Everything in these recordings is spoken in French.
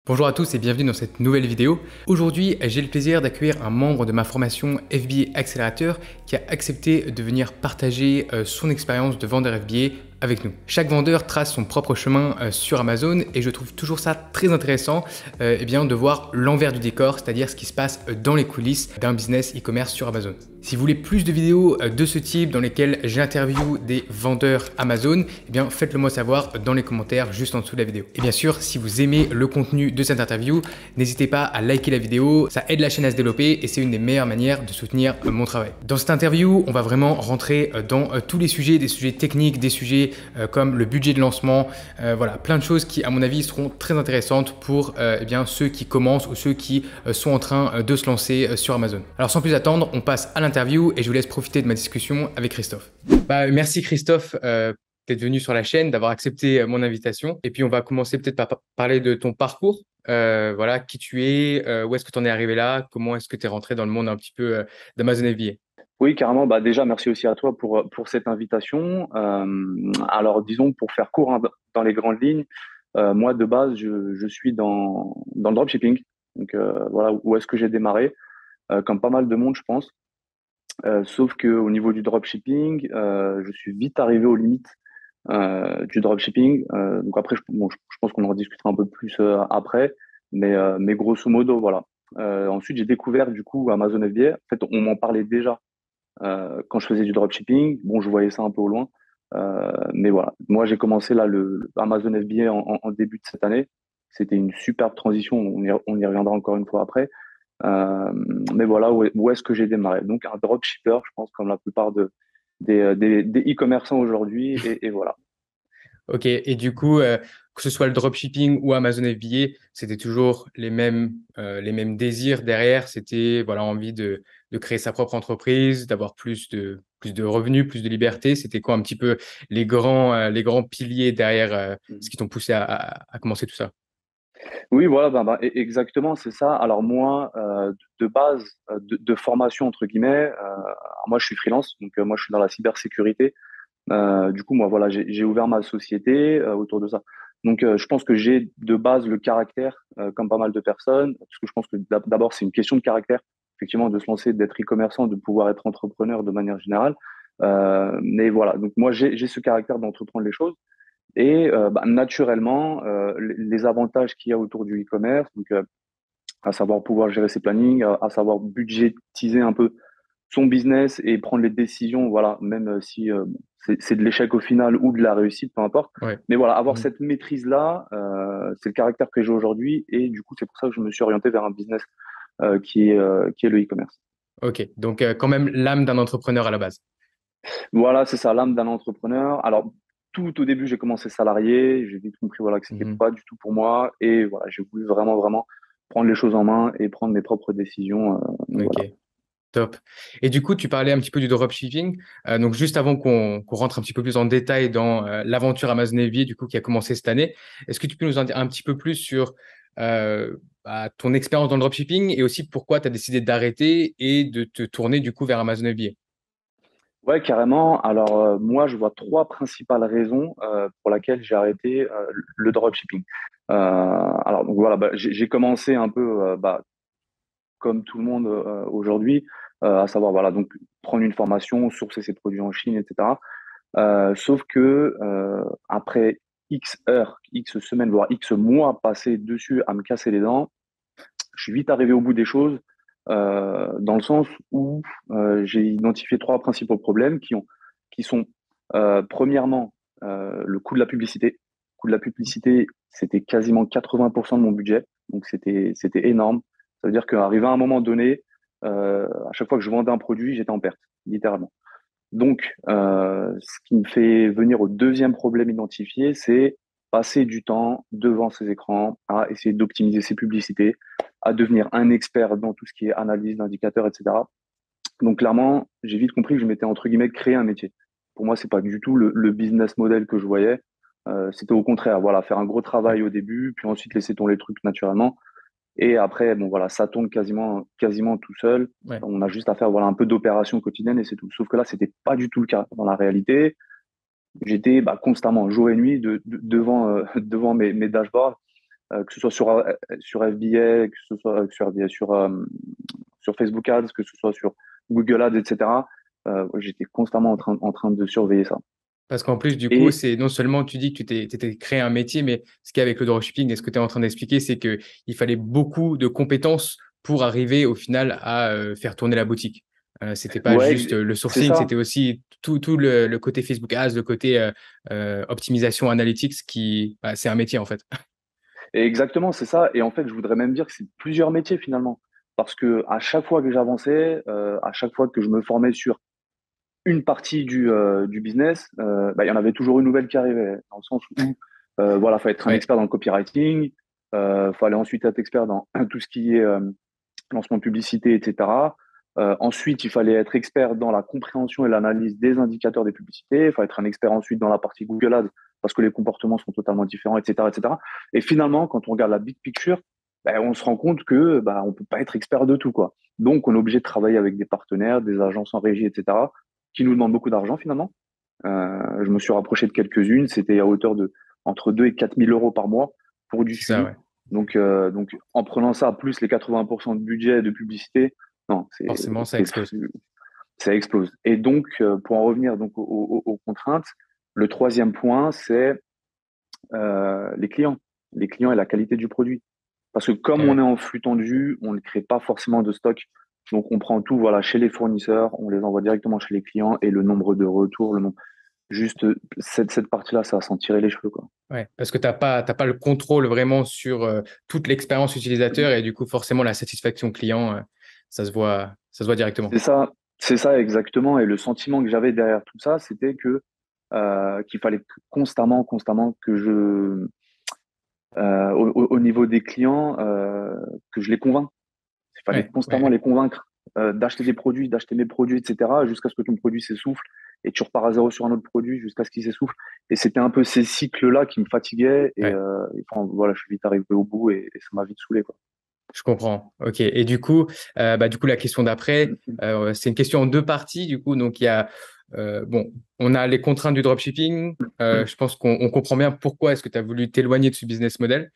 Bonjour à tous et bienvenue dans cette nouvelle vidéo. Aujourd'hui, j'ai le plaisir d'accueillir un membre de ma formation FBA Accélérateur qui a accepté de venir partager son expérience de vendeur FBA avec nous. Chaque vendeur trace son propre chemin sur Amazon et je trouve toujours ça très intéressant de voir l'envers du décor, c'est-à-dire ce qui se passe dans les coulisses d'un business e-commerce sur Amazon. Si vous voulez plus de vidéos de ce type dans lesquelles j'interviewe des vendeurs Amazon, faites-le moi savoir dans les commentaires juste en dessous de la vidéo. Et bien sûr, si vous aimez le contenu de cette interview, n'hésitez pas à liker la vidéo, ça aide la chaîne à se développer et c'est une des meilleures manières de soutenir mon travail. Dans cette interview, on va vraiment rentrer dans tous les sujets, des sujets techniques, des sujets comme le budget de lancement, voilà, plein de choses qui à mon avis seront très intéressantes pour ceux qui commencent ou ceux qui sont en train de se lancer sur Amazon. Alors sans plus attendre, on passe à l'interview et je vous laisse profiter de ma discussion avec Christophe. Merci Christophe d'être venu sur la chaîne, d'avoir accepté mon invitation. Et puis on va commencer peut-être par parler de ton parcours. Voilà, qui tu es, où est-ce que tu en es arrivé là, comment est-ce que tu es rentré dans le monde un petit peu d'Amazon FBA. Oui, carrément. Déjà, merci aussi à toi pour cette invitation. Alors, disons, pour faire court hein, dans les grandes lignes, moi, de base, je suis dans le dropshipping. Donc, voilà, où est-ce que j'ai démarré, comme pas mal de monde, je pense. Sauf qu'au niveau du dropshipping, je suis vite arrivé aux limites du dropshipping. Donc, après, je pense qu'on en rediscutera un peu plus après. Mais grosso modo, voilà. Ensuite, j'ai découvert, du coup, Amazon FBA. En fait, on m'en parlait déjà quand je faisais du dropshipping. Bon, je voyais ça un peu au loin. Mais voilà, moi j'ai commencé là le Amazon FBA en début de cette année. C'était une superbe transition, on y reviendra encore une fois après. Euh, mais voilà, où est-ce que j'ai démarré? Donc un dropshipper, je pense, comme la plupart des e-commerçants aujourd'hui. Et voilà. Ok, et du coup, que ce soit le dropshipping ou Amazon FBA, c'était toujours les mêmes désirs derrière. C'était voilà, envie de créer sa propre entreprise, d'avoir plus de revenus, plus de liberté. C'était quoi un petit peu les grands piliers derrière ce qui t'ont poussé à commencer tout ça? Oui, voilà, exactement, c'est ça. Alors moi, de base, de formation entre guillemets, moi je suis freelance, donc moi je suis dans la cybersécurité. Du coup, moi, voilà, j'ai ouvert ma société autour de ça. Donc, je pense que j'ai de base le caractère, comme pas mal de personnes, parce que je pense que d'abord, c'est une question de caractère, effectivement, de se lancer, d'être e-commerçant, de pouvoir être entrepreneur de manière générale. Mais voilà, donc moi, j'ai ce caractère d'entreprendre les choses. Et naturellement, les avantages qu'il y a autour du e-commerce, donc à savoir pouvoir gérer ses plannings, à savoir budgétiser un peu son business et prendre les décisions, voilà, même si c'est de l'échec au final ou de la réussite, peu importe. Ouais. Mais voilà, avoir Mhm. cette maîtrise-là, c'est le caractère que j'ai aujourd'hui et du coup, c'est pour ça que je me suis orienté vers un business qui est le e-commerce. Ok, donc quand même l'âme d'un entrepreneur à la base. Voilà, c'est ça, l'âme d'un entrepreneur. Alors, tout au début, j'ai commencé salarié, j'ai vite compris voilà, que c'était Mhm. pas du tout pour moi et voilà, j'ai voulu vraiment prendre les choses en main et prendre mes propres décisions. Donc Ok. voilà. Top. Et du coup, tu parlais un petit peu du dropshipping. Donc, juste avant qu'on rentre un petit peu plus en détail dans l'aventure Amazon FBA, du coup, qui a commencé cette année, est-ce que tu peux nous en dire un petit peu plus sur ton expérience dans le dropshipping et aussi pourquoi tu as décidé d'arrêter et de te tourner du coup vers Amazon FBA? Ouais, carrément. Alors, moi, je vois trois principales raisons pour lesquelles j'ai arrêté le dropshipping. Alors, donc voilà, j'ai commencé un peu comme tout le monde aujourd'hui, à savoir, voilà, donc prendre une formation, sourcer ses produits en Chine, etc. Sauf que après X heures, X semaines, voire X mois passés dessus à me casser les dents, je suis vite arrivé au bout des choses, dans le sens où j'ai identifié trois principaux problèmes qui sont premièrement le coût de la publicité. Le coût de la publicité, c'était quasiment 80% de mon budget, donc c'était énorme. Ça veut dire qu'arrivé à un moment donné, à chaque fois que je vendais un produit, j'étais en perte, littéralement. Donc, ce qui me fait venir au deuxième problème identifié, c'est passer du temps devant ces écrans à essayer d'optimiser ses publicités, à devenir un expert dans tout ce qui est analyse d'indicateurs, etc. Donc, clairement, j'ai vite compris que je m'étais, entre guillemets, créé un métier. Pour moi, c'est pas du tout le business model que je voyais. C'était au contraire, voilà, faire un gros Ouais. travail au début, puis ensuite laisser tomber les trucs naturellement. Et après, bon voilà, ça tourne quasiment tout seul. Ouais. On a juste à faire voilà un peu d'opération quotidienne et c'est tout. Sauf que là, c'était pas du tout le cas. Dans la réalité, j'étais constamment jour et nuit devant devant mes dashboards que ce soit sur FBA, que ce soit sur FBA, sur Facebook Ads, que ce soit sur Google Ads, etc. J'étais constamment en train de surveiller ça. Parce qu'en plus, du coup, Et c'est non seulement tu dis que tu t'étais créé un métier, mais ce qu'il y a avec le dropshipping et ce que tu es en train d'expliquer, c'est qu'il fallait beaucoup de compétences pour arriver au final à faire tourner la boutique. C'était pas juste ouais, le c'est sourcing, ça. c'était aussi tout le côté Facebook Ads, le côté optimisation analytics c'est un métier en fait. Et exactement, c'est ça. Et en fait, je voudrais même dire que c'est plusieurs métiers finalement. Parce que à chaque fois que j'avançais, à chaque fois que je me formais sur une partie du business, bah, il y en avait toujours une nouvelle qui arrivait. Dans le sens où, voilà, fallait être un Ouais, expert dans le copywriting, fallait ensuite être expert dans tout ce qui est lancement de publicité, etc. Ensuite, il fallait être expert dans la compréhension et l'analyse des indicateurs des publicités. Il fallait être un expert ensuite dans la partie Google Ads parce que les comportements sont totalement différents, etc., etc. Et finalement, quand on regarde la big picture, ben, on se rend compte que ben, on peut pas être expert de tout, quoi. Donc, on est obligé de travailler avec des partenaires, des agences en régie, etc., qui nous demandent beaucoup d'argent finalement. Je me suis rapproché de quelques-unes. C'était à hauteur de entre 2 et 4 000 euros par mois pour du c'est ça, suivi. ouais. Donc, en prenant ça, plus les 80% de budget de publicité, non, Forcément, ça explose. ça explose. Et donc, pour en revenir donc aux contraintes, le troisième point, c'est les clients. Les clients et la qualité du produit. Parce que Et comme on ouais. est en flux tendu, on ne crée pas forcément de stock. Donc, on prend tout voilà, chez les fournisseurs, on les envoie directement chez les clients et le nombre de retours, le nombre. Juste cette partie-là, ça va s'en tirer les cheveux, quoi. Ouais, parce que t'as pas le contrôle vraiment sur toute l'expérience utilisateur et du coup, forcément, la satisfaction client, ça se voit directement. C'est ça, c'est ça exactement. Et le sentiment que j'avais derrière tout ça, c'était que qu'il fallait constamment que au niveau des clients, que je les convainc. Il fallait Ouais, ouais, constamment ouais. les convaincre d'acheter des produits, d'acheter mes produits, etc., jusqu'à ce que ton produit s'essouffle et tu repars à zéro sur un autre produit jusqu'à ce qu'il s'essouffle. Et c'était un peu ces cycles-là qui me fatiguaient. Ouais. Enfin, voilà, je suis vite arrivé au bout et ça m'a vite saoulé, quoi. Je comprends. OK. Et du coup, la question d'après, c'est une question en deux parties. Du coup, donc il y a, bon, on a les contraintes du dropshipping. Je pense qu'on comprend bien pourquoi est-ce que tu as voulu t'éloigner de ce business model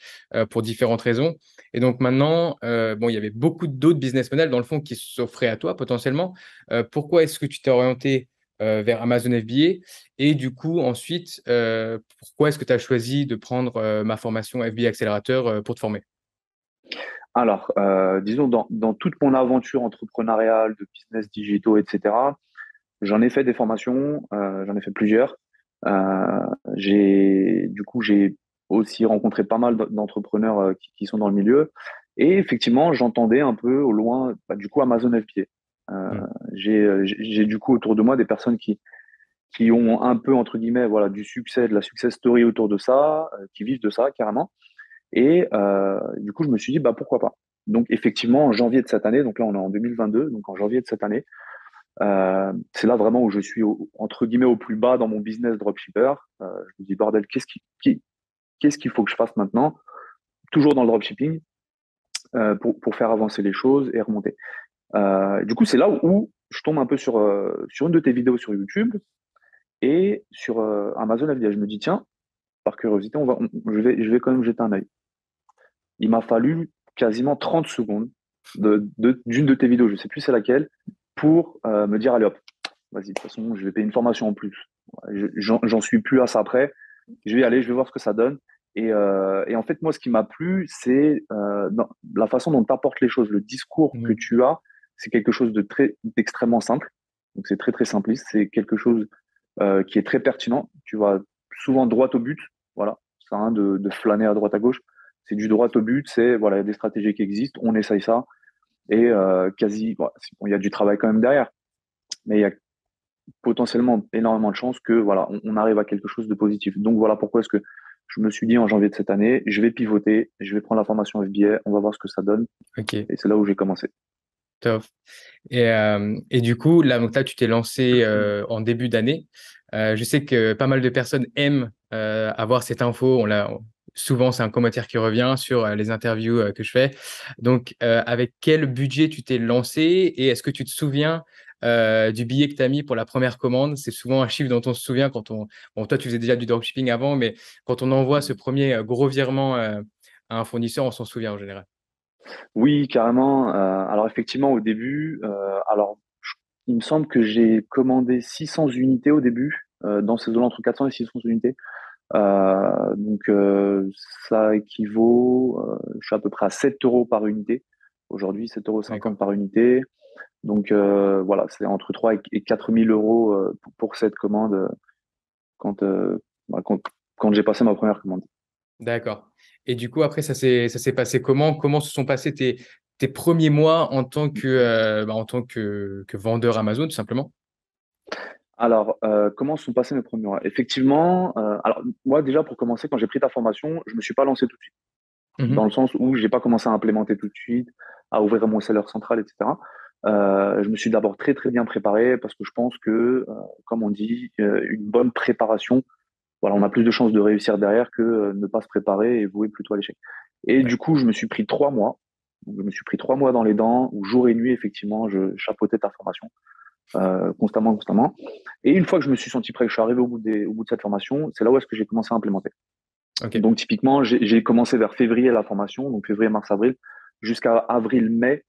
pour différentes raisons. Et donc maintenant, bon, il y avait beaucoup d'autres business models dans le fond qui s'offraient à toi potentiellement. Pourquoi est-ce que tu t'es orienté vers Amazon FBA? Et du coup, ensuite, pourquoi est-ce que tu as choisi de prendre ma formation FBA Accélérateur pour te former? Alors, disons, dans toute mon aventure entrepreneuriale, de business digitaux, etc., j'en ai fait des formations, j'en ai fait plusieurs. Du coup, j'ai aussi rencontré pas mal d'entrepreneurs qui sont dans le milieu. Et effectivement, j'entendais un peu au loin, bah, du coup, Amazon FBA. Hmm. J'ai du coup autour de moi des personnes qui ont un peu, entre guillemets, voilà, du succès, de la success story autour de ça, qui vivent de ça carrément. Et du coup, je me suis dit, bah, pourquoi pas. Donc, effectivement, en janvier de cette année, donc là, on est en 2022, donc en janvier de cette année, c'est là vraiment où je suis, entre guillemets, au plus bas dans mon business dropshipper. Je me dis, bordel, qu'est-ce qu'il faut que je fasse maintenant? Toujours dans le dropshipping, pour faire avancer les choses et remonter. Du coup, c'est là où je tombe un peu sur une de tes vidéos sur YouTube et sur Amazon FBA. Je me dis, tiens, par curiosité, je vais quand même jeter un œil. Il m'a fallu quasiment 30 secondes d'une de tes vidéos, je ne sais plus c'est laquelle, pour me dire, allez hop, vas-y, de toute façon, je vais payer une formation en plus. J'en suis plus à ça après. Je vais y aller, je vais voir ce que ça donne. Et en fait, moi, ce qui m'a plu, c'est la façon dont tu apportes les choses. Le discours que Hmm. tu as, c'est quelque chose d'extrêmement simple. Donc, c'est très, très simpliste. C'est quelque chose qui est très pertinent. Tu vas souvent droit au but. Voilà. Ça, hein, de flâner à droite à gauche. C'est du droit au but. C'est, voilà, il y a des stratégies qui existent. On essaye ça. Et bon, il y a du travail quand même derrière. Mais il y a potentiellement énormément de chances que voilà, on arrive à quelque chose de positif. Donc voilà pourquoi est-ce que je me suis dit en janvier de cette année, je vais pivoter, je vais prendre la formation FBA, on va voir ce que ça donne. OK. Et c'est là où j'ai commencé. Top. Et du coup, là, tu t'es lancé en début d'année. Je sais que pas mal de personnes aiment avoir cette info. Souvent, c'est un commentaire qui revient sur les interviews que je fais. Donc, avec quel budget tu t'es lancé et est-ce que tu te souviens du billet que tu as mis pour la première commande? C'est souvent un chiffre dont on se souvient quand on. Bon, toi, tu faisais déjà du dropshipping avant, mais quand on envoie ce premier gros virement à un fournisseur, on s'en souvient en général. Oui, carrément. Alors effectivement, au début, il me semble que j'ai commandé 600 unités au début, dans ces zones entre 400 et 600 unités. Donc ça équivaut, je suis à peu près à 7 euros par unité. Aujourd'hui, 7,50 € D'accord. par unité. Donc voilà, c'est entre 3 et 4 000 euros pour cette commande quand, euh, bah, quand, quand j'ai passé ma première commande. D'accord. Et du coup, après, ça s'est passé comment? Comment se sont passés tes premiers mois en tant que vendeur Amazon, tout simplement? Alors, comment sont passés mes premiers mois? Effectivement, alors moi déjà pour commencer, quand j'ai pris ta formation, je me suis pas lancé tout de suite, dans le Mhm. sens où j'ai pas commencé à implémenter tout de suite, à ouvrir mon seller central, etc. Je me suis d'abord très très bien préparé parce que je pense que, comme on dit, une bonne préparation, voilà, on a plus de chances de réussir derrière que ne pas se préparer et vouer plutôt à l'échec. Et Ouais. du coup, je me suis pris 3 mois. Donc, je me suis pris 3 mois dans les dents, où jour et nuit, effectivement, je chapeautais ta formation constamment, constamment. Et une fois que je me suis senti prêt, que je suis arrivé au bout de cette formation, c'est là où est-ce que j'ai commencé à implémenter. Ok. Donc typiquement, j'ai commencé vers février la formation, donc février, mars, avril, jusqu'à avril, mai,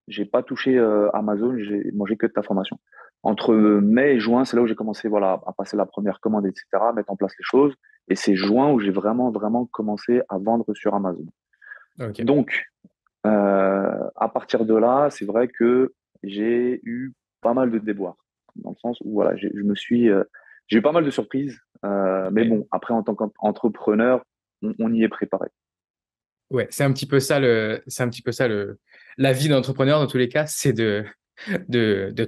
j'ai pas touché Amazon, j'ai mangé que de ta formation. Entre mai et juin, c'est là où j'ai commencé voilà, à passer la première commande, etc., à mettre en place les choses. Et c'est juin où j'ai vraiment, vraiment commencé à vendre sur Amazon. Ok. Donc, à partir de là, c'est vrai que j'ai eu pas mal de déboires, dans le sens où voilà, j'ai eu pas mal de surprises, mais Ouais. bon, après en tant qu'entrepreneur, on y est préparé. Ouais, c'est un petit peu ça la vie d'entrepreneur dans tous les cas, c'est de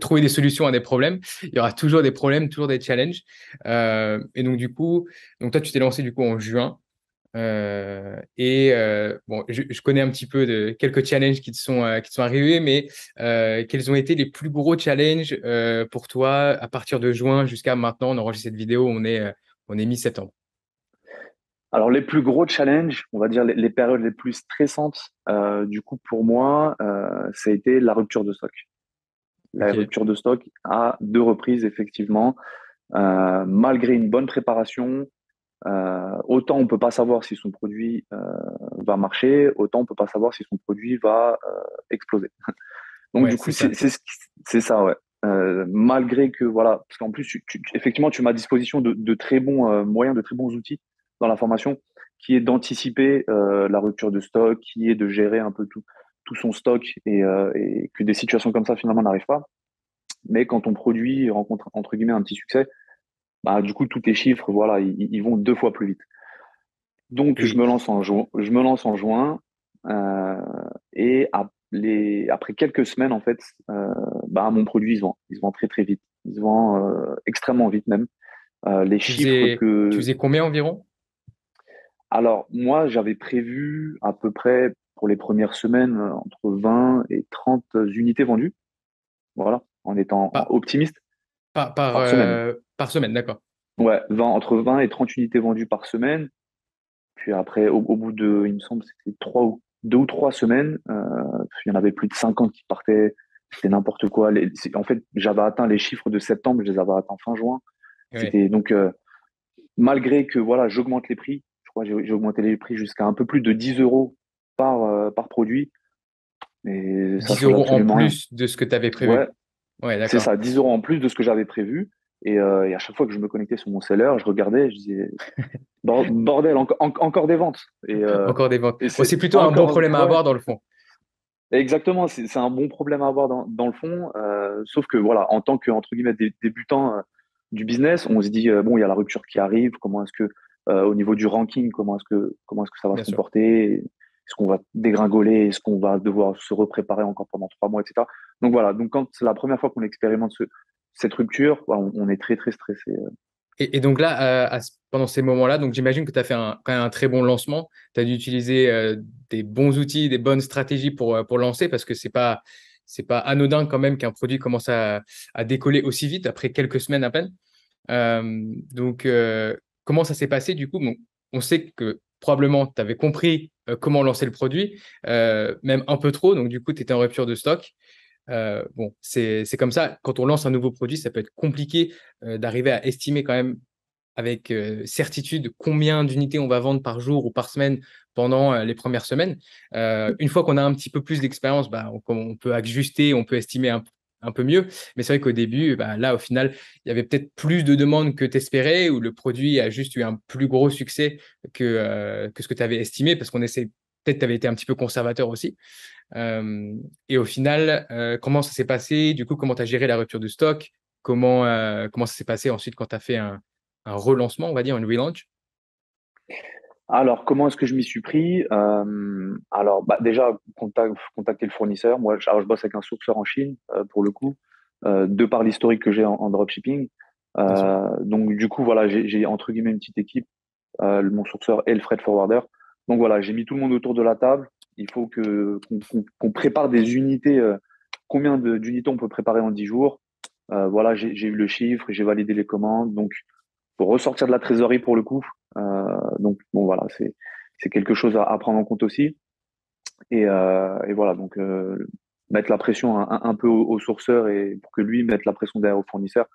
trouver des solutions à des problèmes. Il y aura toujours des problèmes, toujours des challenges. Et donc du coup, donc toi tu t'es lancé du coup en juin. Bon, je connais un petit peu de quelques challenges qui te sont arrivés, mais quels ont été les plus gros challenges pour toi à partir de juin jusqu'à maintenant? On enregistre cette vidéo, on est mi-septembre. Alors les plus gros challenges, on va dire les périodes les plus stressantes, du coup pour moi, ça a été la rupture de stock. La Ok. rupture de stock à 2 reprises, effectivement, malgré une bonne préparation. Autant on peut pas savoir si son produit va marcher, autant on peut pas savoir si son produit va exploser. Donc Ouais, du c'est coup, ça. c'est ça, ouais. Malgré que voilà, parce qu'en plus, effectivement, tu m'as à disposition de très bons moyens, de très bons outils dans la formation, qui est d'anticiper la rupture de stock, qui est de gérer un peu tout son stock et que des situations comme ça finalement n'arrivent pas. Mais quand ton produit rencontre entre guillemets un petit succès, bah du coup tous tes chiffres, voilà, ils vont 2 fois plus vite. Donc, Oui. je me lance en juin, et après quelques semaines, en fait, bah, mon produit, il se vend très, très vite. Il se vend extrêmement vite même. Les Tu chiffres faisais, tu que... faisais combien environ? Alors, moi, j'avais prévu à peu près pour les premières semaines entre 20 et 30 unités vendues. Voilà, en étant Par, optimiste par, par, par semaine. euh, par semaine, d'accord. Ouais, entre 20 et 30 unités vendues par semaine. Puis après, au bout de, il me semble, c'était 2 ou 3 semaines, il y en avait plus de 50 qui partaient. C'était n'importe quoi. En fait, j'avais atteint les chiffres de septembre, je les avais atteints fin juin. Ouais. C'était donc, malgré que voilà, j'augmente les prix, je crois que j'ai augmenté les prix jusqu'à un peu plus de 10 euros par produit, mais ça 10 change euros en absolument rien. plus de ce que tu avais Ouais, prévu. Ouais, c'est d'accord. ça, 10 euros en plus de ce que j'avais prévu. Et à chaque fois que je me connectais sur mon seller, je regardais, je disais, bordel, encore des ventes. Encore des ventes. Et Bon, c'est c'est plutôt un bon encore, problème à ouais, avoir dans le fond. exactement. C'est un bon problème à avoir dans le fond. Sauf que voilà, en tant que entre guillemets débutant du business, on se dit bon, il y a la rupture qui arrive. Comment est-ce que au niveau du ranking, comment est-ce que ça va se Bien sûr. comporter? Est-ce qu'on va dégringoler? Est-ce qu'on va devoir se repréparer encore pendant 3 mois, etc. Donc voilà. Donc quand c'est la première fois qu'on expérimente cette rupture, voilà, on est très très stressé. Et donc là, pendant ces moments-là, donc j'imagine que tu as fait quand même un très bon lancement. Tu as dû utiliser des bons outils, des bonnes stratégies pour lancer parce que c'est pas anodin quand même qu'un produit commence à décoller aussi vite après quelques semaines à peine. Donc, comment ça s'est passé du coup? Bon, on sait que probablement tu avais compris comment lancer le produit, même un peu trop. Donc, du coup, tu étais en rupture de stock. Bon, c'est comme ça. Quand on lance un nouveau produit, ça peut être compliqué d'arriver à estimer quand même avec certitude combien d'unités on va vendre par jour ou par semaine pendant les premières semaines. Une fois qu'on a un petit peu plus d'expérience, bah, on peut ajuster, on peut estimer un peu mieux. Mais c'est vrai qu'au début, bah, là, au final, il y avait peut-être plus de demandes que tu espérais, ou le produit a juste eu un plus gros succès que ce que tu avais estimé, parce qu'on essaie, peut-être tu avais été un petit peu conservateur aussi. Et au final, comment ça s'est passé? Du coup, comment tu as géré la rupture de stock? Comment ça s'est passé ensuite quand tu as fait un relancement, on va dire, une relaunch? Alors, comment est-ce que je m'y suis pris? Alors, bah, déjà, contacter le fournisseur. Moi, alors, je bosse avec un sourceur en Chine, pour le coup, de par l'historique que j'ai en dropshipping. Bien sûr. Donc, du coup, voilà, j'ai entre guillemets une petite équipe, mon sourceur et le freight forwarder. Donc, voilà, j'ai mis tout le monde autour de la table. Il faut qu'on prépare des unités. Combien d'unités on peut préparer en 10 jours? Voilà, j'ai eu le chiffre, j'ai validé les commandes. Donc, pour ressortir de la trésorerie pour le coup. Donc bon voilà, c'est quelque chose à prendre en compte aussi. Et voilà, donc mettre la pression un peu au sourceur et pour que lui mette la pression derrière au fournisseur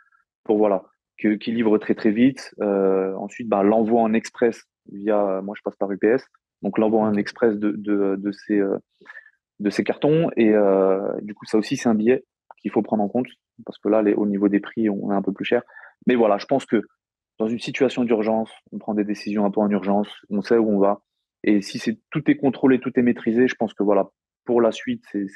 pour voilà qu'il livre très très vite. Ensuite, bah, l'envoi en express via, moi je passe par UPS, donc l'envoi en Ok. express de ces cartons et du coup ça aussi c'est un billet qu'il faut prendre en compte parce que là au niveau des prix on est un peu plus cher. Mais voilà, je pense que dans une situation d'urgence, on prend des décisions un peu en urgence, on sait où on va. Et si tout est contrôlé, tout est maîtrisé, je pense que voilà, pour la suite, ce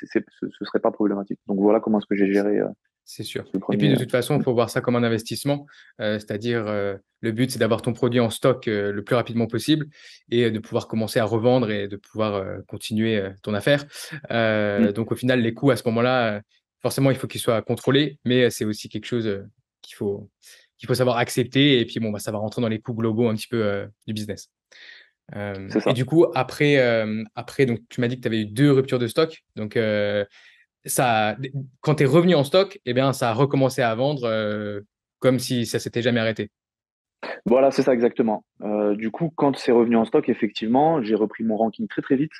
serait pas problématique. Donc voilà comment est-ce que j'ai géré C'est sûr. ce Et puis premier. de toute façon, il faut voir ça comme un investissement. C'est-à-dire, le but, c'est d'avoir ton produit en stock le plus rapidement possible et de pouvoir commencer à revendre et de pouvoir continuer ton affaire. Mm. Donc au final, les coûts à ce moment-là, forcément, il faut qu'ils soient contrôlés, mais c'est aussi quelque chose qu'il faut, qu'il faut savoir accepter. Et puis bon, bah, ça va rentrer dans les coûts globaux un petit peu du business. C'est Et ça. du coup, après donc, tu m'as dit que tu avais eu deux ruptures de stock. Donc, ça, quand tu es revenu en stock, eh bien, ça a recommencé à vendre comme si ça s'était jamais arrêté. Voilà, c'est ça exactement. Du coup, quand c'est revenu en stock, effectivement, j'ai repris mon ranking très très vite.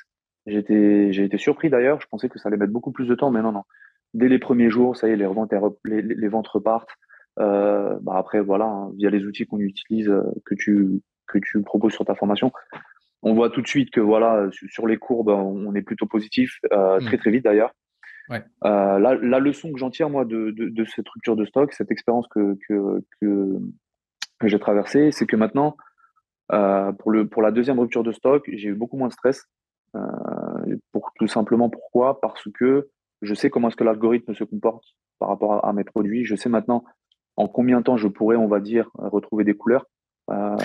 J'ai été surpris d'ailleurs. Je pensais que ça allait mettre beaucoup plus de temps, mais non, non. Dès les premiers jours, ça y est, les ventes repartent. Bah après, voilà, hein, via les outils qu'on utilise, que tu proposes sur ta formation, on voit tout de suite que voilà, sur les courbes, on est plutôt positif, très Hmm. très vite d'ailleurs. Ouais, La leçon que j'en tire moi de cette rupture de stock, cette expérience que j'ai traversée, c'est que maintenant pour la deuxième rupture de stock, j'ai eu beaucoup moins de stress. Euh, tout simplement pourquoi? Parce que je sais comment est-ce que l'algorithme se comporte par rapport à mes produits. Je sais maintenant en combien de temps je pourrais, on va dire, retrouver des couleurs. Euh,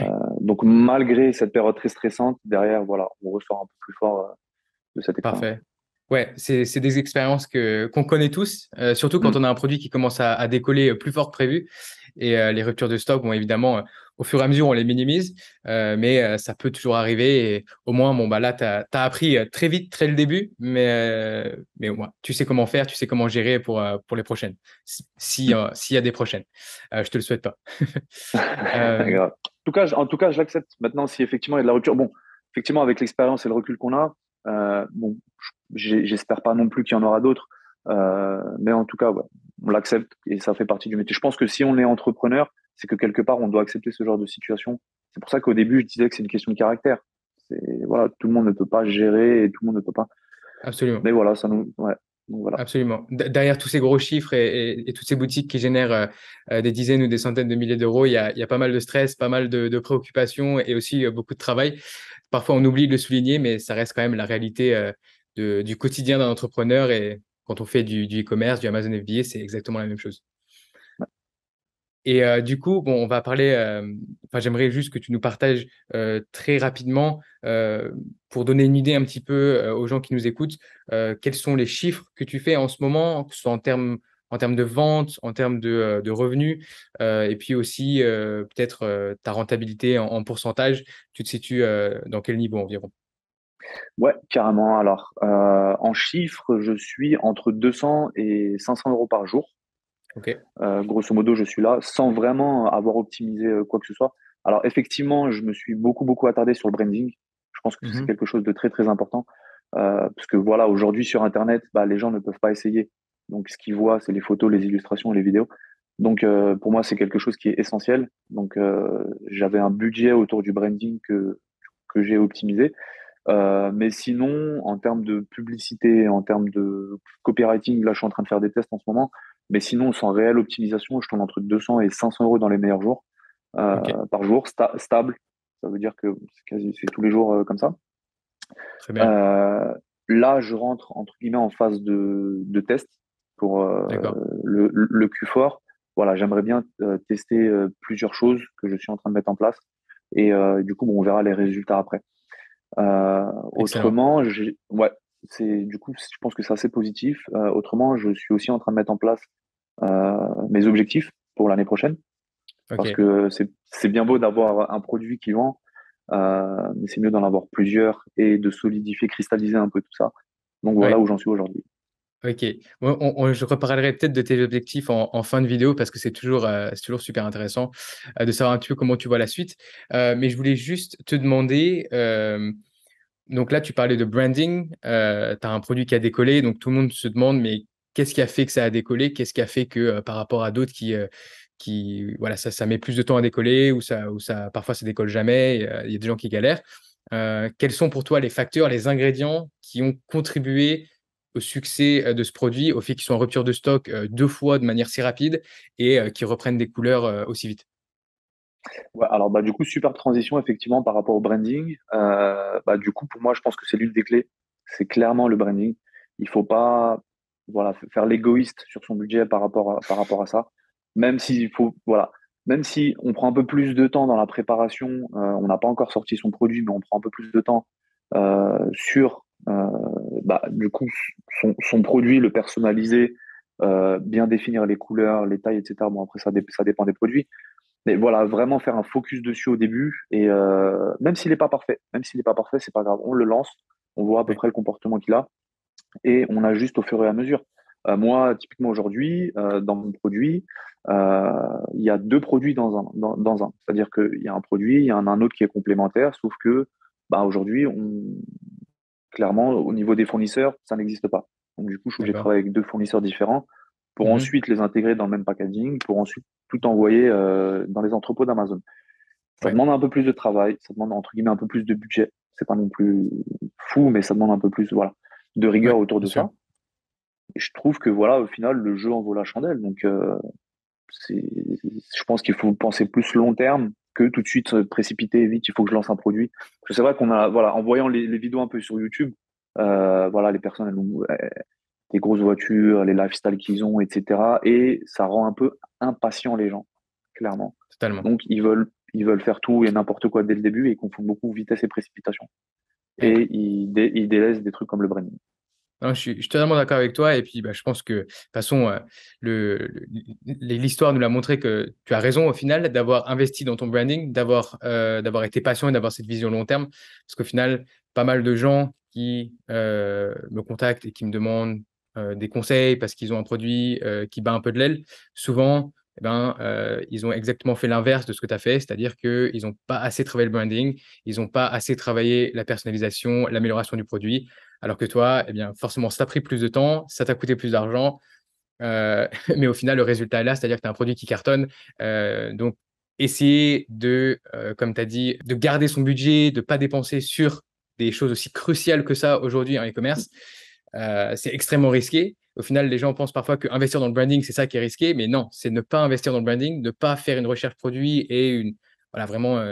donc malgré cette période très stressante, derrière, voilà, on ressort un peu plus fort de cette expérience. parfait. Ouais, c'est des expériences qu'on connaît tous, surtout quand Mm. on a un produit qui commence à décoller plus fort que prévu. Et les ruptures de stock, bon, évidemment, au fur et à mesure, on les minimise, mais ça peut toujours arriver. Et au moins, bon, bah, là, tu as appris très vite, très le début, mais au moins, tu sais comment faire, tu sais comment gérer pour les prochaines, s'il y a des prochaines. Je te le souhaite pas. Euh, Grave. En tout cas, je l'accepte. Maintenant, si effectivement il y a de la rupture, bon, effectivement, avec l'expérience et le recul qu'on a, bon, j'espère pas non plus qu'il y en aura d'autres, mais en tout cas, ouais, on l'accepte et ça fait partie du métier. Je pense que si on est entrepreneur, c'est que quelque part, on doit accepter ce genre de situation. C'est pour ça qu'au début, je disais que c'est une question de caractère. Voilà, tout le monde ne peut pas gérer et tout le monde ne peut pas. absolument. Mais voilà, ça nous, ouais, donc voilà. Absolument. Derrière tous ces gros chiffres et toutes ces boutiques qui génèrent des dizaines ou des centaines de milliers d'euros, il y a pas mal de stress, pas mal de préoccupations et aussi beaucoup de travail. Parfois, on oublie de le souligner, mais ça reste quand même la réalité du quotidien d'un entrepreneur. Et quand on fait du e-commerce, du Amazon FBA, c'est exactement la même chose. Et du coup, bon, on va parler. Enfin, j'aimerais juste que tu nous partages très rapidement, pour donner une idée un petit peu aux gens qui nous écoutent, quels sont les chiffres que tu fais en ce moment, que ce soit en termes de vente, en termes de revenus, et puis aussi peut-être ta rentabilité en pourcentage. Tu te situes dans quel niveau environ? Ouais, carrément. Alors, en chiffres, je suis entre 200 et 500 euros par jour. Ok. Grosso modo, je suis là sans vraiment avoir optimisé quoi que ce soit. Alors, effectivement, je me suis beaucoup attardé sur le branding. Je pense que c'est Mhm. quelque chose de très important. Parce que voilà, aujourd'hui sur Internet, bah, les gens ne peuvent pas essayer. Donc, ce qu'ils voient, c'est les photos, les illustrations, les vidéos. Donc, pour moi, c'est quelque chose qui est essentiel. Donc, j'avais un budget autour du branding que j'ai optimisé. Mais sinon, en termes de publicité, en termes de copywriting, là, je suis en train de faire des tests en ce moment. Mais sinon, sans réelle optimisation, je tourne entre 200 et 500 euros dans les meilleurs jours, Ok, par jour, stable. Ça veut dire que c'est tous les jours comme ça. très bien. Euh, Là, je rentre entre guillemets en phase de test pour D'accord. le Q4. Voilà, j'aimerais bien tester plusieurs choses que je suis en train de mettre en place. Et du coup, bon, on verra les résultats après. Excellent. Autrement, ouais, du coup, je pense que c'est assez positif. Autrement, je suis aussi en train de mettre en place mes objectifs pour l'année prochaine, parce Ok. que c'est bien beau d'avoir un produit qui vend, mais c'est mieux d'en avoir plusieurs et de solidifier, cristalliser un peu tout ça. Donc voilà Ouais. où j'en suis aujourd'hui. Ok. Bon, je reparlerai peut-être de tes objectifs en fin de vidéo parce que c'est toujours super intéressant de savoir un petit peu comment tu vois la suite. Mais je voulais juste te demander, donc là, tu parlais de branding, tu as un produit qui a décollé, donc tout le monde se demande, mais qu'est-ce qui a fait que ça a décollé? Qu'est-ce qui a fait que par rapport à d'autres voilà, ça met plus de temps à décoller ou parfois ça décolle jamais, il y a des gens qui galèrent. Quels sont pour toi les facteurs, les ingrédients qui ont contribué au succès de ce produit, au fait qu'ils soient en rupture de stock deux fois de manière si rapide et qu'ils reprennent des couleurs aussi vite? Ouais, alors bah du coup, super transition effectivement par rapport au branding. Bah du coup, pour moi, je pense que c'est l'une des clés. C'est clairement le branding. Il faut pas, voilà, faire l'égoïste sur son budget par rapport à ça. Même s'il faut, voilà, même si on prend un peu plus de temps dans la préparation, on n'a pas encore sorti son produit, mais on prend un peu plus de temps sur, bah du coup, son produit, le personnaliser, bien définir les couleurs, les tailles, etc. Bon après ça dépend des produits. Mais voilà, vraiment faire un focus dessus au début et même s'il n'est pas parfait, c'est pas grave. On le lance, on voit à peu Ouais, près le comportement qu'il a et on ajuste au fur et à mesure. Moi, typiquement aujourd'hui, dans mon produit, il y a deux produits dans un. C'est-à-dire qu'il y a un produit, il y en a un autre qui est complémentaire, sauf que bah, aujourd'hui, clairement, au niveau des fournisseurs, ça n'existe pas. Donc, du coup, je suis obligé de d'accord. travailler avec deux fournisseurs différents pour Mhm. ensuite les intégrer dans le même packaging, pour ensuite tout envoyer dans les entrepôts d'Amazon. Ça Ouais, demande un peu plus de travail, ça demande entre guillemets un peu plus de budget. C'est pas non plus fou, mais ça demande un peu plus, voilà, de rigueur ouais, autour bien de sûr. ça. Et je trouve que voilà, au final, le jeu en vaut la chandelle. Donc, je pense qu'il faut penser plus long terme que tout de suite se précipiter vite. Il faut que je lance un produit. Parce que c'est vrai qu'on a, voilà, en voyant les vidéos un peu sur YouTube, voilà, les personnes elles ont des grosses voitures, les lifestyles qu'ils ont, etc. Et ça rend un peu impatient les gens, clairement. Totalement. Donc, ils veulent faire tout et n'importe quoi dès le début et ils confondent beaucoup vitesse et précipitation. Ouais. Et ils délaissent des trucs comme le branding. Non, je suis totalement d'accord avec toi. Et puis, bah, je pense que, de toute façon, l'histoire nous l'a montré que tu as raison au final d'avoir investi dans ton branding, d'avoir été patient et d'avoir cette vision long terme. Parce qu'au final, pas mal de gens qui me contactent et qui me demandent des conseils parce qu'ils ont un produit qui bat un peu de l'aile, souvent, eh ben, ils ont exactement fait l'inverse de ce que tu as fait, c'est-à-dire qu'ils n'ont pas assez travaillé le branding, ils n'ont pas assez travaillé la personnalisation, l'amélioration du produit. Alors que toi, eh bien, forcément, ça t'a pris plus de temps, ça t'a coûté plus d'argent, mais au final, le résultat est là, c'est-à-dire que tu as un produit qui cartonne. Donc, essayer comme tu as dit, de garder son budget, de ne pas dépenser sur des choses aussi cruciales que ça aujourd'hui en e-commerce, c'est extrêmement risqué. Au final, les gens pensent parfois qu'investir dans le branding, c'est ça qui est risqué, mais non, c'est ne pas investir dans le branding, ne pas faire une recherche produit et voilà, vraiment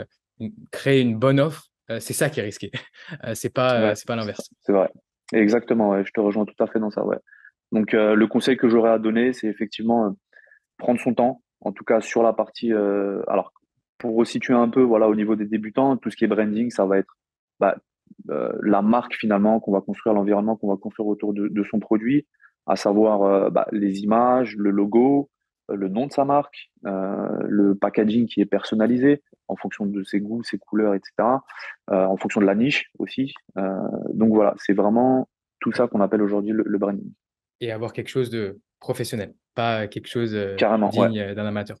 créer une bonne offre. C'est ça qui est risqué. Ouais, C'est pas l'inverse. c'est vrai. Exactement, ouais, je te rejoins tout à fait dans ça, ouais. Donc, le conseil que j'aurais à donner, c'est effectivement prendre son temps, en tout cas sur la partie. Alors, pour resituer un peu, voilà, au niveau des débutants, tout ce qui est branding, ça va être bah, la marque finalement qu'on va construire, l'environnement qu'on va construire autour de son produit, à savoir bah, les images, le logo, le nom de sa marque, le packaging qui est personnalisé en fonction de ses goûts, ses couleurs, etc. En fonction de la niche aussi. Donc voilà, c'est vraiment tout ça qu'on appelle aujourd'hui le branding. Et avoir quelque chose de professionnel, pas quelque chose Carrément, ouais, digne d'un amateur.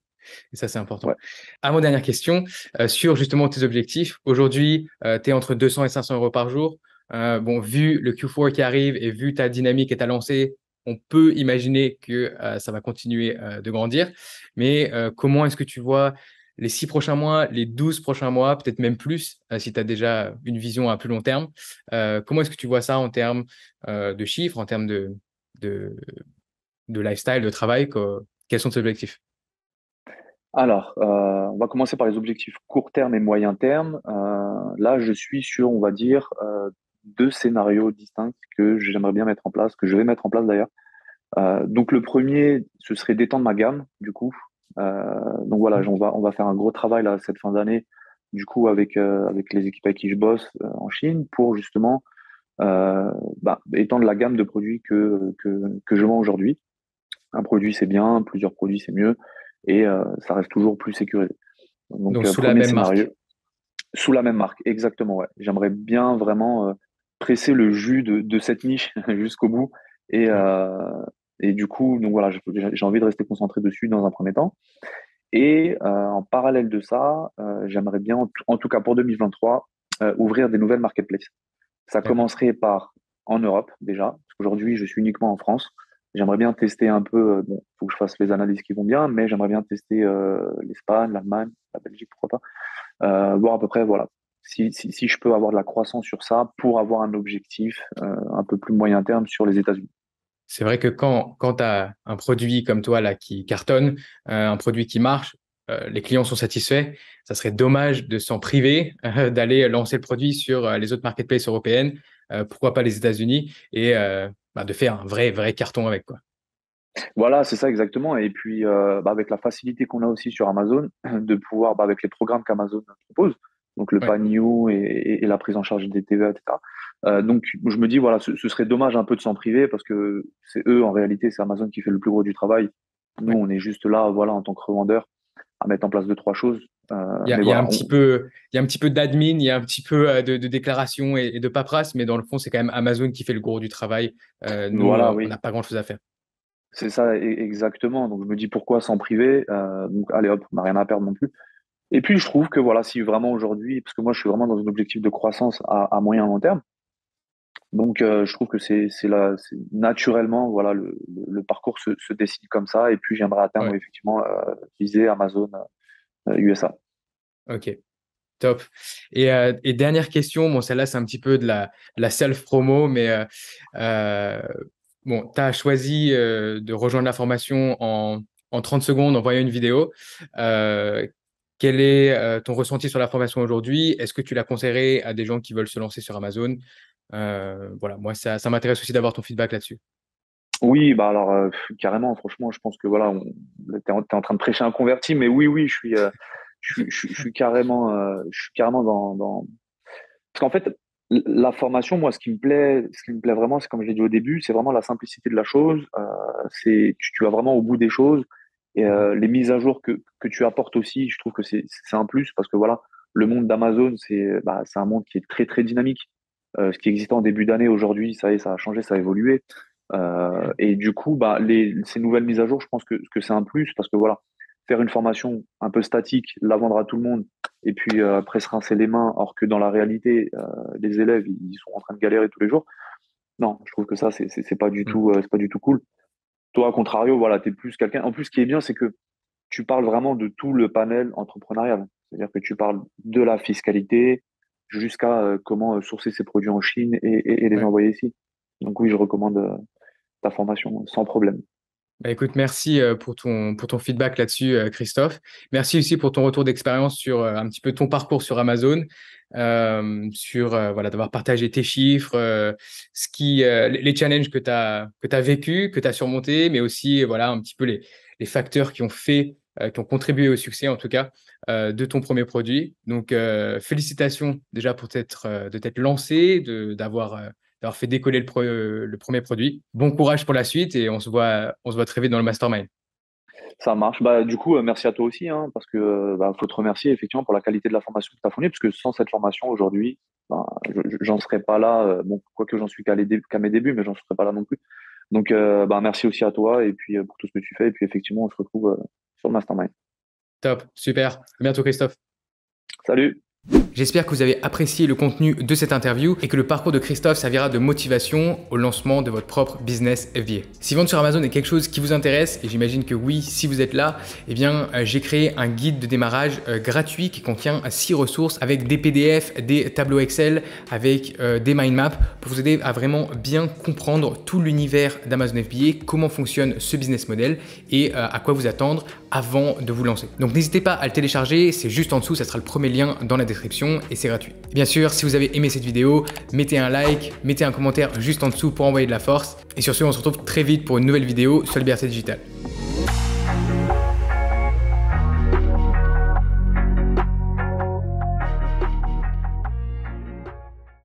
Et ça, c'est ouais. important. Avant-dernière question, sur justement tes objectifs. Aujourd'hui, tu es entre 200 et 500 euros par jour. Bon, vu le Q4 qui arrive et vu ta dynamique et ta lancée, on peut imaginer que ça va continuer de grandir. Mais comment est-ce que tu vois les 6 prochains mois, les 12 prochains mois, peut-être même plus, si tu as déjà une vision à plus long terme. Comment est-ce que tu vois ça en termes de chiffres, en termes de, de lifestyle, de travail? Quels sont tes objectifs? Alors, on va commencer par les objectifs court terme et moyen terme. Là, je suis sur, on va dire, deux scénarios distincts que j'aimerais bien mettre en place, que je vais mettre en place d'ailleurs. Donc, le premier, ce serait d'étendre ma gamme, du coup. Donc voilà, on va faire un gros travail là cette fin d'année, du coup, avec les équipes avec qui je bosse en Chine, pour justement étendre la gamme de produits que je vends aujourd'hui. Un produit, c'est bien, plusieurs produits, c'est mieux, et ça reste toujours plus sécurisé. Donc, Donc, sous la premier même scénario, marque. sous la même marque, exactement, ouais. J'aimerais bien vraiment presser le jus de cette niche jusqu'au bout. Et, Ouais. euh, et du coup, donc voilà, j'ai envie de rester concentré dessus dans un premier temps. Et en parallèle de ça, j'aimerais bien, en tout cas pour 2023, ouvrir des nouvelles marketplaces. Ça D'accord. commencerait par en Europe déjà, parce qu'aujourd'hui, je suis uniquement en France. J'aimerais bien tester un peu, bon, faut que je fasse les analyses qui vont bien, mais j'aimerais bien tester l'Espagne, l'Allemagne, la Belgique, pourquoi pas. Voir à peu près, voilà, si je peux avoir de la croissance sur ça pour avoir un objectif un peu plus moyen terme sur les États-Unis. C'est vrai que quand tu as un produit comme toi là qui cartonne, un produit qui marche, les clients sont satisfaits, ça serait dommage de s'en priver, d'aller lancer le produit sur les autres marketplaces européennes, pourquoi pas les États-Unis, et de faire un vrai carton avec, quoi. Voilà, c'est ça exactement. Et puis, avec la facilité qu'on a aussi sur Amazon, de pouvoir, avec les programmes qu'Amazon propose, donc le Ouais. Pagno et la prise en charge des TVA, etc. Donc, je me dis, voilà, ce serait dommage un peu de s'en priver parce que c'est eux, en réalité, c'est Amazon qui fait le plus gros du travail. Nous, Ouais. on est juste là, voilà, en tant que revendeur, à mettre en place deux, trois choses. Mais Il y a un voilà, petit peu, il y a un petit peu d'admin, il y a un petit peu de déclaration et de paperasse, mais dans le fond, c'est quand même Amazon qui fait le gros du travail. Nous, voilà, on n'a oui. pas grand-chose à faire. C'est ça, exactement. Donc, je me dis pourquoi s'en priver. Donc, allez hop, on n'a rien à perdre non plus. Et puis, je trouve que voilà, si vraiment aujourd'hui, parce que moi, je suis vraiment dans un objectif de croissance à moyen long terme, donc je trouve que naturellement, voilà, le parcours se décide comme ça. Et puis, j'aimerais à terme, Ouais. effectivement, viser Amazon USA. Ok. Top. Et dernière question, bon, celle-là, c'est un petit peu de la self-promo, mais euh, bon, tu as choisi de rejoindre la formation en 30 secondes en voyant une vidéo. Euh, Quel est ton ressenti sur la formation aujourd'hui? Est-ce que tu la conseillerais à des gens qui veulent se lancer sur Amazon? Voilà, moi, ça m'intéresse aussi d'avoir ton feedback là-dessus. Oui, bah alors carrément, franchement, je pense que voilà, t'es en train de prêcher un converti, mais oui, oui, je suis carrément dans. Parce qu'en fait, la formation, moi, ce qui me plaît vraiment, c'est comme je l'ai dit au début, c'est vraiment la simplicité de la chose. Tu vas vraiment au bout des choses et Mhm. les mises à jour que tu apportes aussi, je trouve que c'est un plus parce que voilà, le monde d'Amazon, c'est un monde qui est très très dynamique. Ce qui existait en début d'année, aujourd'hui, ça y est, ça a changé, ça a évolué. Et du coup, ces nouvelles mises à jour, je pense que c'est un plus parce que voilà, faire une formation un peu statique, la vendre à tout le monde et puis après se rincer les mains, alors que dans la réalité, les élèves, ils sont en train de galérer tous les jours. Non, je trouve que ça, c'est pas du Mhm. tout, c'est pas du tout cool. Toi, à contrario, voilà, t'es plus quelqu'un. En plus, ce qui est bien, c'est que tu parles vraiment de tout le panel entrepreneurial. C'est-à-dire que tu parles de la fiscalité jusqu'à comment sourcer ses produits en Chine et les Ouais. envoyer ici. Donc oui, je recommande ta formation sans problème. Bah, écoute, merci pour ton feedback là-dessus, Christophe. Merci aussi pour ton retour d'expérience sur un petit peu ton parcours sur Amazon, sur voilà, d'avoir partagé tes chiffres, les challenges que tu as vécu, que tu as surmontés, mais aussi voilà, un petit peu les facteurs qui ont contribué au succès, en tout cas, de ton premier produit. Donc, félicitations déjà de t'être lancé, d'avoir fait décoller le premier produit. Bon courage pour la suite et on se voit très vite dans le mastermind. Ça marche. Bah, du coup, merci à toi aussi, hein, parce que faut te remercier effectivement pour la qualité de la formation que tu as fournie, parce que sans cette formation aujourd'hui, j'en serais pas là. Bon, quoique j'en suis qu'à mes débuts, mais j'en serais pas là non plus. Donc, merci aussi à toi et puis pour tout ce que tu fais. Et puis effectivement, on se retrouve sur le Mastermind. Top, super. À bientôt, Christophe. Salut! J'espère que vous avez apprécié le contenu de cette interview et que le parcours de Christophe servira de motivation au lancement de votre propre business FBA. Si vendre sur Amazon est quelque chose qui vous intéresse, et j'imagine que oui, si vous êtes là, eh bien, j'ai créé un guide de démarrage gratuit qui contient 6 ressources avec des PDF, des tableaux Excel, avec des mind maps pour vous aider à vraiment bien comprendre tout l'univers d'Amazon FBA, comment fonctionne ce business model et à quoi vous attendre avant de vous lancer. Donc n'hésitez pas à le télécharger, c'est juste en dessous, ça sera le premier lien dans la description et c'est gratuit. Bien sûr, si vous avez aimé cette vidéo, mettez un like, mettez un commentaire juste en dessous pour envoyer de la force. Et sur ce, on se retrouve très vite pour une nouvelle vidéo sur Liberté Digitale.